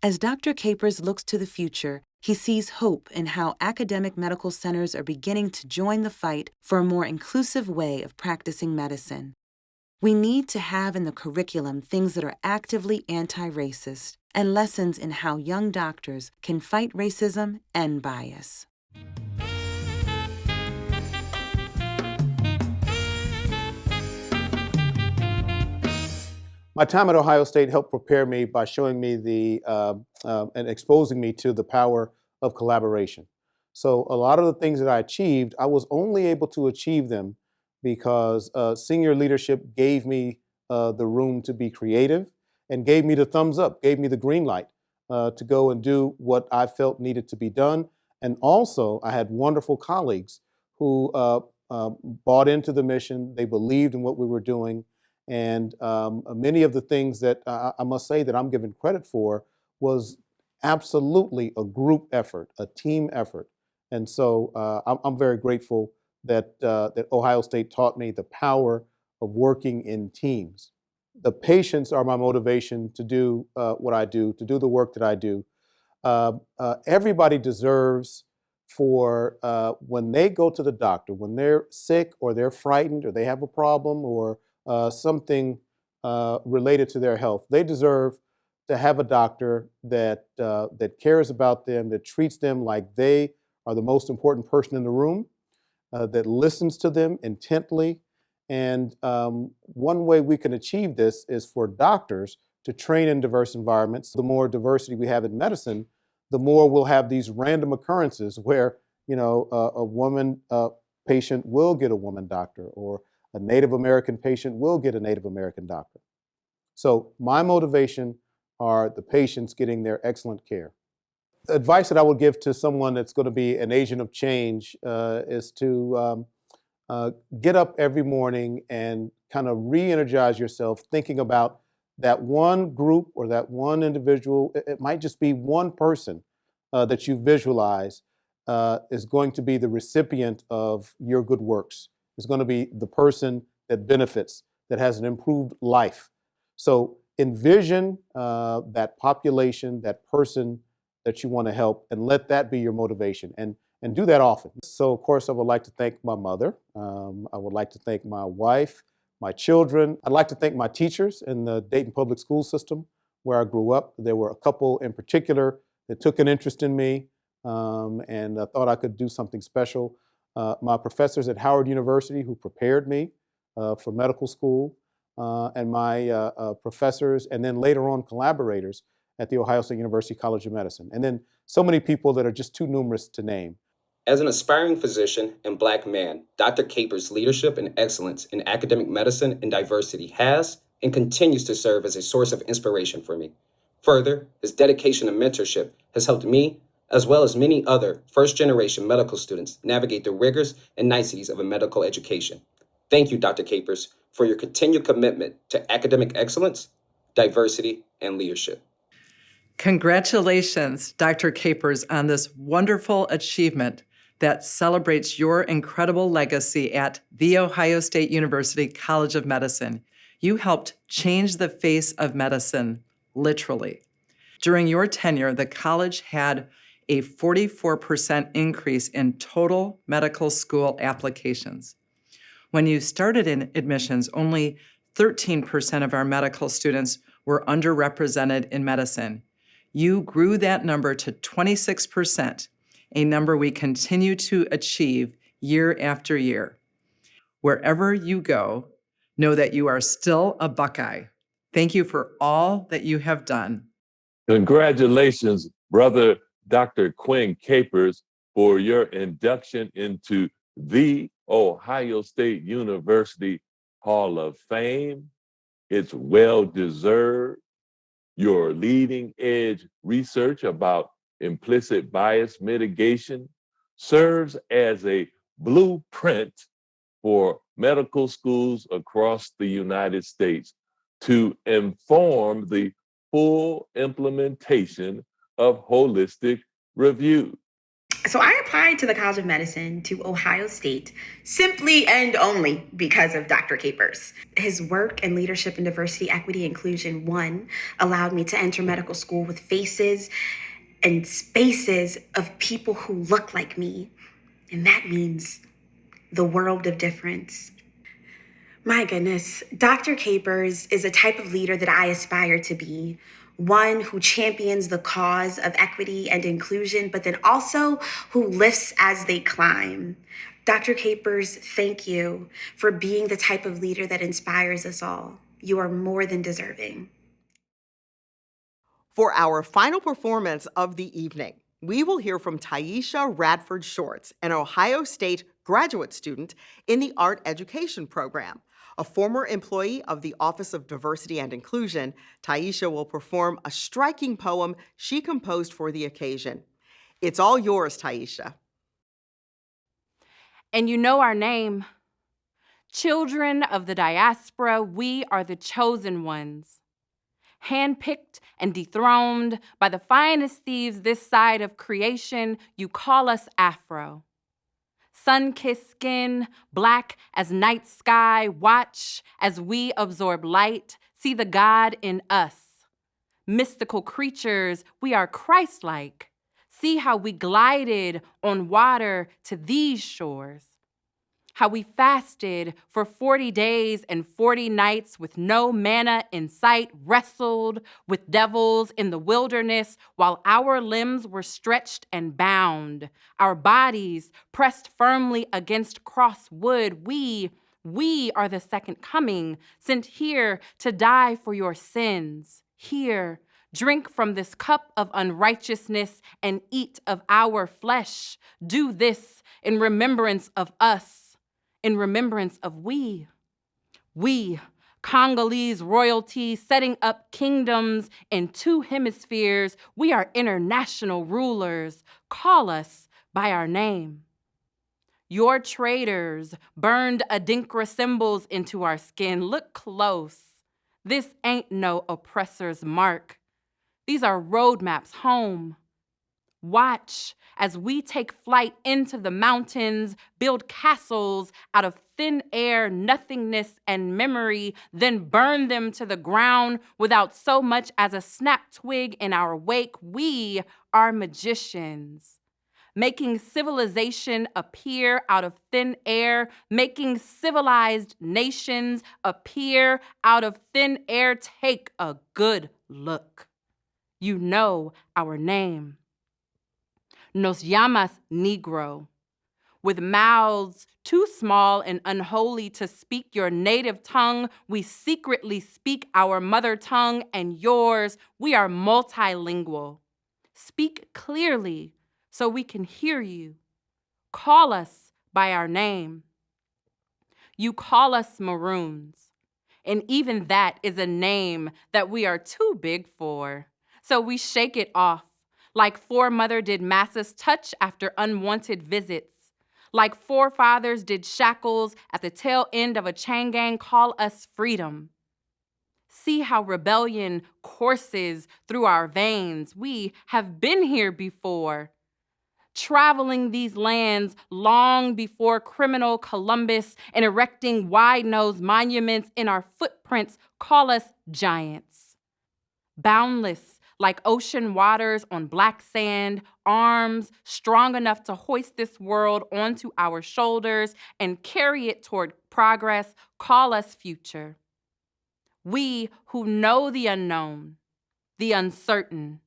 As Dr. Capers looks to the future, he sees hope in how academic medical centers are beginning to join the fight for a more inclusive way of practicing medicine. We need to have in the curriculum things that are actively anti-racist and lessons in how young doctors can fight racism and bias. My time at Ohio State helped prepare me by showing me and exposing me to the power of collaboration. So a lot of the things that I achieved, I was only able to achieve them because senior leadership gave me the room to be creative and gave me the thumbs up, gave me the green light to go and do what I felt needed to be done. And also, I had wonderful colleagues who bought into the mission. They believed in what we were doing. And many of the things that I must say that I'm given credit for was absolutely a group effort, a team effort. And so I'm very grateful that Ohio State taught me the power of working in teams. The patients are my motivation to do what I do, to do the work that I do. Everybody deserves for when they go to the doctor, when they're sick or they're frightened or they have a problem or something related to their health, they deserve to have a doctor that cares about them, that treats them like they are the most important person in the room, that listens to them intently. And one way we can achieve this is for doctors to train in diverse environments. The more diversity we have in medicine, the more we'll have these random occurrences where, a woman patient will get a woman doctor, or a Native American patient will get a Native American doctor. So my motivation are the patients getting their excellent care. The advice that I would give to someone that's going to be an agent of change is to get up every morning and kind of re-energize yourself, thinking about that one group or that one individual. It might just be one person that you visualize is going to be the recipient of your good works. Is going to be the person that benefits, that has an improved life. So envision that population, that person that you want to help, and let that be your motivation. And do that often. So, of course, I would like to thank my mother. I would like to thank my wife, my children. I'd like to thank my teachers in the Dayton Public School System where I grew up. There were a couple in particular that took an interest in me and thought I could do something special. My professors at Howard University who prepared me for medical school, and my professors, and then later on collaborators at the Ohio State University College of Medicine. And then so many people that are just too numerous to name. As an aspiring physician and Black man, Dr. Capers' leadership and excellence in academic medicine and diversity has and continues to serve as a source of inspiration for me. Further, his dedication and mentorship has helped me, as well as many other first-generation medical students, navigate the rigors and niceties of a medical education. Thank you, Dr. Capers, for your continued commitment to academic excellence, diversity, and leadership. Congratulations, Dr. Capers, on this wonderful achievement that celebrates your incredible legacy at The Ohio State University College of Medicine. You helped change the face of medicine, literally. During your tenure, the college had a 44% increase in total medical school applications. When you started in admissions, only 13% of our medical students were underrepresented in medicine. You grew that number to 26%, a number we continue to achieve year after year. Wherever you go, know that you are still a Buckeye. Thank you for all that you have done. Congratulations, brother Dr. Quinn Capers, for your induction into the Ohio State University Hall of Fame. It's well-deserved. Your leading-edge research about implicit bias mitigation serves as a blueprint for medical schools across the United States to inform the full implementation of holistic review. So I applied to the College of Medicine to Ohio State simply and only because of Dr. Capers. His work in leadership and diversity, equity, inclusion, allowed me to enter medical school with faces and spaces of people who look like me. And that means the world of difference. My goodness, Dr. Capers is a type of leader that I aspire to be. One who champions the cause of equity and inclusion, but then also who lifts as they climb. Dr. Capers, thank you for being the type of leader that inspires us all. You are more than deserving. For our final performance of the evening, we will hear from Taisha Radford Shorts, an Ohio State graduate student in the Art Education program. A former employee of the Office of Diversity and Inclusion, Taisha will perform a striking poem she composed for the occasion. It's all yours, Taisha. And you know our name. Children of the diaspora, we are the chosen ones. Handpicked and dethroned by the finest thieves this side of creation, you call us Afro. Sun-kissed skin, black as night sky, watch as we absorb light, see the God in us. Mystical creatures, we are Christ-like. See how we glided on water to these shores. How we fasted for 40 days and 40 nights with no manna in sight, wrestled with devils in the wilderness while our limbs were stretched and bound, our bodies pressed firmly against cross wood. We are the second coming, sent here to die for your sins. Here, drink from this cup of unrighteousness and eat of our flesh. Do this in remembrance of us. In remembrance of we, Congolese royalty, setting up kingdoms in 2 hemispheres. We are international rulers. Call us by our name. Your traitors burned Adinkra symbols into our skin. Look close. This ain't no oppressor's mark. These are roadmaps home. Watch as we take flight into the mountains, build castles out of thin air, nothingness, and memory, then burn them to the ground without so much as a snap twig in our wake. We are magicians, making civilization appear out of thin air, making civilized nations appear out of thin air. Take a good look. You know our name. Nos llamas Negro. With mouths too small and unholy to speak your native tongue, we secretly speak our mother tongue and yours. We are multilingual. Speak clearly so we can hear you. Call us by our name. You call us Maroons, and even that is a name that we are too big for. So we shake it off. Like foremother did masses touch after unwanted visits. Like forefathers did shackles at the tail end of a chain gang, call us freedom. See how rebellion courses through our veins. We have been here before, traveling these lands long before criminal Columbus and erecting wide-nosed monuments in our footprints, call us giants. Boundless, like ocean waters on black sand, arms strong enough to hoist this world onto our shoulders and carry it toward progress, call us future. We who know the unknown, the uncertain.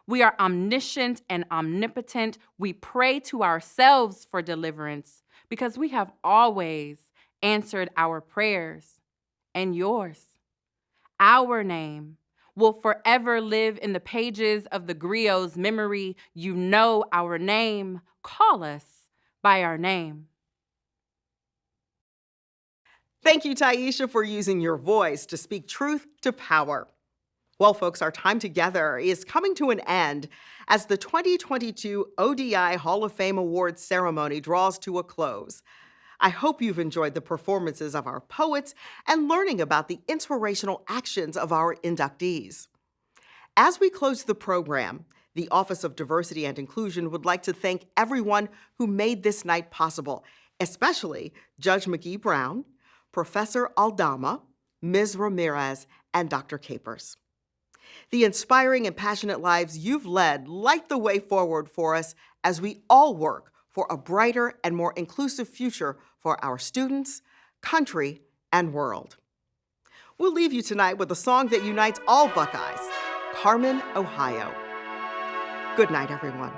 We are omniscient and omnipotent. We pray to ourselves for deliverance because we have always answered our prayers and yours. Our name will forever live in the pages of the griot's memory. You know our name. Call us by our name. Thank you, Taisha, for using your voice to speak truth to power. Well, folks, our time together is coming to an end as the 2022 ODI Hall of Fame Awards ceremony draws to a close. I hope you've enjoyed the performances of our poets and learning about the inspirational actions of our inductees. As we close the program, the Office of Diversity and Inclusion would like to thank everyone who made this night possible, especially Judge Mcgee Brown, Professor Aldama, Ms. Ramirez, and Dr. Capers. The inspiring and passionate lives you've led light the way forward for us as we all work for a brighter and more inclusive future for our students, country, and world. We'll leave you tonight with a song that unites all Buckeyes, Carmen, Ohio. Good night, everyone.